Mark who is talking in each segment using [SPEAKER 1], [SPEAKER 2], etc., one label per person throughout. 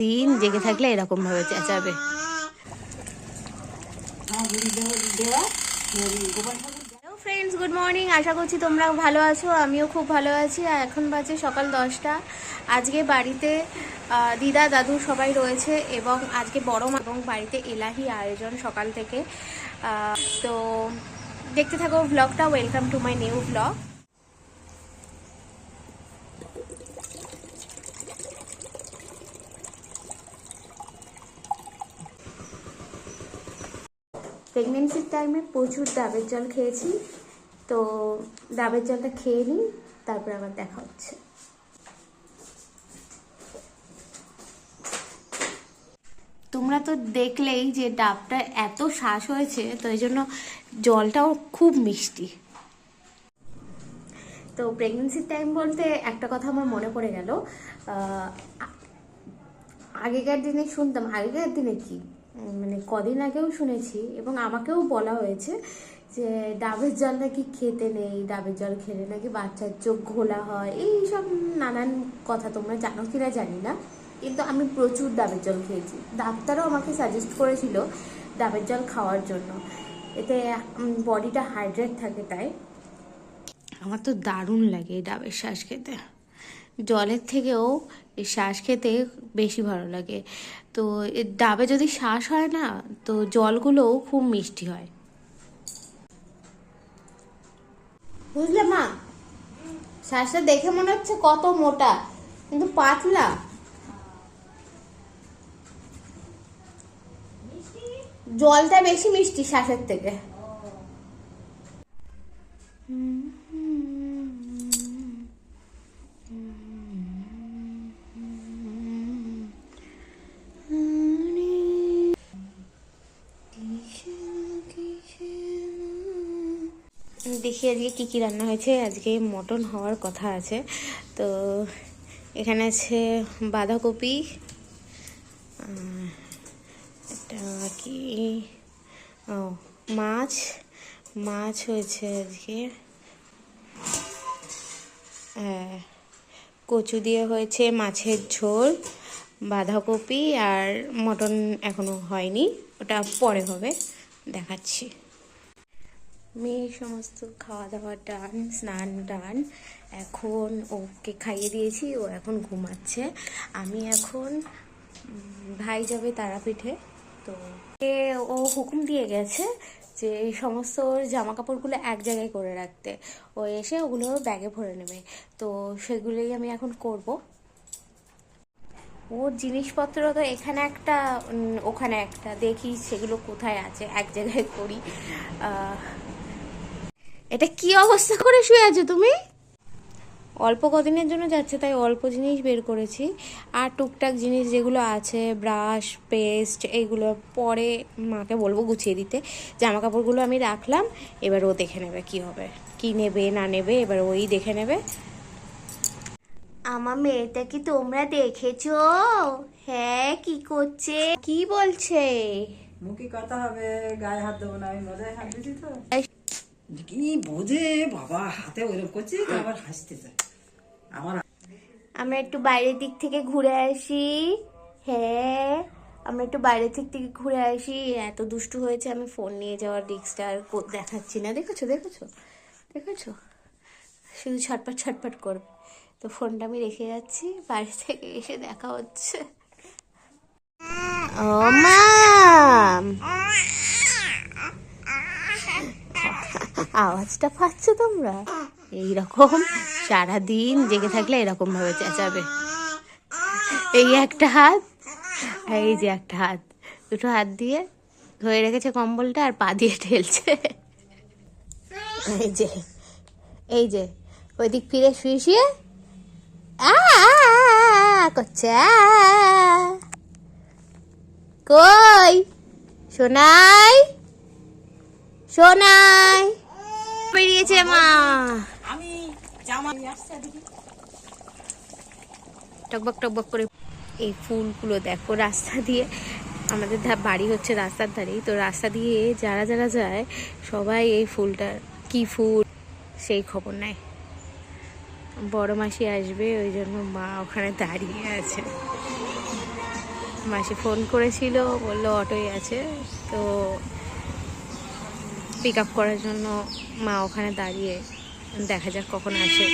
[SPEAKER 1] দিন জেগে থাকলে এরকম ভাবে চেঁচাবে। Hello friends, good morning. আশা করছি তোমরা ভালো আছো, আমিও খুব ভালো আছি। আর এখন বাজে সকাল 10টা। আজকে বাড়িতে দিদা দাদু সবাই রয়েছে এবং আজকে বড় মা এবং বাড়িতে এলাহি আয়োজন সকাল থেকে। তো দেখতে থাকো ব্লগটা। Welcome to my new blog. প্রেগনেন্সির টাইমে প্রচুর ডাবের জল খেয়েছি, তো ডাবের জলটা খেয়ে নিই, তারপর আবার দেখা হচ্ছে। তোমরা তো দেখলেই যে ডাবটা এত শ্বাস হয়েছে, তো এই জন্য জলটাও খুব মিষ্টি। তো প্রেগনেন্সির টাইম বলতে একটা কথা আমার মনে পড়ে গেল। আগেকার দিনে শুনতাম, আগেকার দিনে কি মানে কদিন আগেও শুনেছি এবং আমাকেও বলা হয়েছে যে ডাবের জল নাকি খেতে নেই, ডাবের জল খেলে নাকি বাচ্চার চোখ ঘোলা হয়, এই সব নানান কথা। তোমরা জানো কিনা জানি না, কিন্তু আমি প্রচুর ডাবের জল খেয়েছি। ডাক্তারও আমাকে সাজেস্ট করেছিল ডাবের জল খাওয়ার জন্য, এতে বডিটা হাইড্রেট থাকে। তাই আমার তো দারুণ লাগে এই ডাবের শ্বাস খেতে। জলের থেকেও এই শ্বাস খেতে বেশি ভালো লাগে। তো এই ডাবে যদি শ্বাস হয় না, তো জলগুলোও খুব মিষ্টি হয়, বুঝলে মা? শ্বাসটা দেখে মনে হচ্ছে কত মোটা, কিন্তু পাতলা। জলটা বেশি মিষ্টি শ্বাসের থেকে। দেখি আজকে কী কী রান্না হয়েছে। আজকে মটন হওয়ার কথা আছে। তো এখানে আছে বাঁধাকপি, এটা কি মাছ মাছ হয়েছে আজকে, হ্যাঁ, কচু দিয়ে হয়েছে মাছের ঝোল, বাঁধাকপি আর মটন এখনো হয়নি, ওটা পরে হবে, দেখাচ্ছি। মেয়ে সমস্ত খাওয়া দাওয়া ডান, স্নান ডান। এখন ওকে খাইয়ে দিয়েছি, ও এখন ঘুমাচ্ছে। আমি এখন ভাই যাবে তারাপীঠে, তো ও হুকুম দিয়ে গেছে যে সমস্ত জামা কাপড়গুলো এক জায়গায় করে রাখতে। ও এসে ওগুলো ব্যাগে ভরে নেবে, তো সেগুলোই আমি এখন করব। ওর জিনিসপত্র তো এখানে একটা ওখানে একটা, দেখি সেগুলো কোথায় আছে, এক জায়গায় করি। এটা কি অবস্থা করে শুয়ে আছো তুমি? অল্প কদিনের জন্য যাচ্ছে, তাই অল্প জিনিস বের করেছি। আর টুকটাক জিনিস যেগুলো আছে, ব্রাশ, পেস্ট, এইগুলো পরে মাকে বলবো গুছিয়ে দিতে। জামা কাপড়গুলো আমি রাখলাম, এবার ও দেখে নেবে কি হবে, কি নেবে না নেবে, এবার ওই দেখে নেবে। আমার মেয়েটা কি তোমরা দেখেছো? হ্যাঁ, কি করছে, কি বলছে?
[SPEAKER 2] মুখে কথা হবে, গায়ে হাত দেবো না, আমি মজায় হাত দিচ্ছি তো। কি বোঝে বাবা, হাতে ওইরকম করছে আবার হাসতেছে আমার।
[SPEAKER 1] আমরা একটু বাইরের দিক থেকে ঘুরে আসি। হ্যাঁ, আমরা একটু বাইরের দিক থেকে ঘুরে আসি। এত দুষ্টু হয়েছে, আমি ফোন নিয়ে যাওয়ার রিস্কটা আর দেখাচ্ছি না। দেখেছো দেখেছো দেখেছো, শুধু ছটপট ছটপট করবে। তো ফোনটা আমি রেখে যাচ্ছি, বাইরে থেকে এসে দেখা হচ্ছে। ও মা, আওয়াজটা পাচ্ছ তোমরা? এইরকম সারাদিন জেগে থাকলে এরকম ভাবে চেঁচাবে। এই একটা হাত, এই যে একটা হাত, দুটো হাত দিয়ে ধরে রেখেছে কম্বলটা আর পা দিয়ে ঠেলছে। এই যে এই যে ওই দিক ফিরে শুয়ে শুয়ে করছে। কই সোনাই, সোনাই বেরিয়েছে মা।
[SPEAKER 2] আমি জামা
[SPEAKER 1] টকবক টকবক করে। এই ফুলগুলো দেখো, রাস্তা দিয়ে, আমাদের বাড়ি হচ্ছে রাস্তার ধারেই, তো রাস্তা দিয়ে যারা যারা যায় সবাই এই ফুলটা কি ফুল সেই খবর নেয়। বড় মাসি আসবে, ওই জন্য মা ওখানে দাঁড়িয়ে আছে। মাসি ফোন করেছিল, বললো অটোই আছে, তো পিক আপ করার জন্য মা ওখানে দাঁড়িয়ে, দেখা যাক কখন আসে।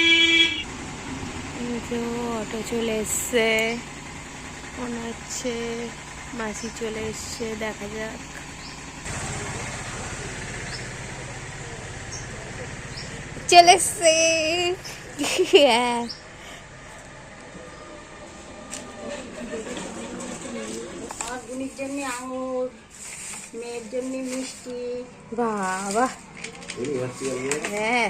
[SPEAKER 1] তো অটো চলে এসছে মনে হচ্ছে, মাসি চলে এসছে, দেখা যাক। চলে এসছে।
[SPEAKER 2] আমার বোনের জন্য আঙুর, মেয়ের জন্য মিষ্টি।
[SPEAKER 1] বাবা, হ্যাঁ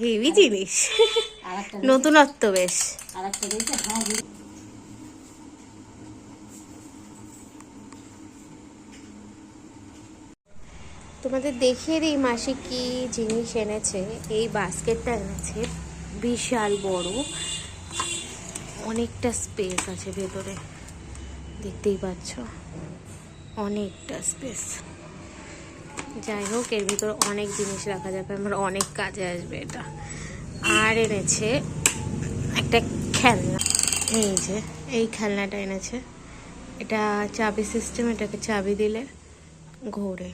[SPEAKER 1] হেভি জিনিস, নতুনত্ব বেশ।
[SPEAKER 2] আর একটা দিয়েছে হ্যাঁ।
[SPEAKER 1] তোমাদের দেখিয়ে দিই মাসি কি জিনিস এনেছে। এই বাস্কেটটা এনেছে, বিশাল বড়, অনেকটা স্পেস আছে ভেতরে, দেখতেই পাচ্ছ অনেকটা স্পেস। যাই হোক, এর ভিতরে অনেক জিনিস রাখা যাবে, আমার অনেক কাজে আসবে এটা। আর এনেছে একটা খেলনা, এই যে এই খেলনাটা এনেছে, এটা চাবি সিস্টেম, এটাকে চাবি দিলে ঘোরে।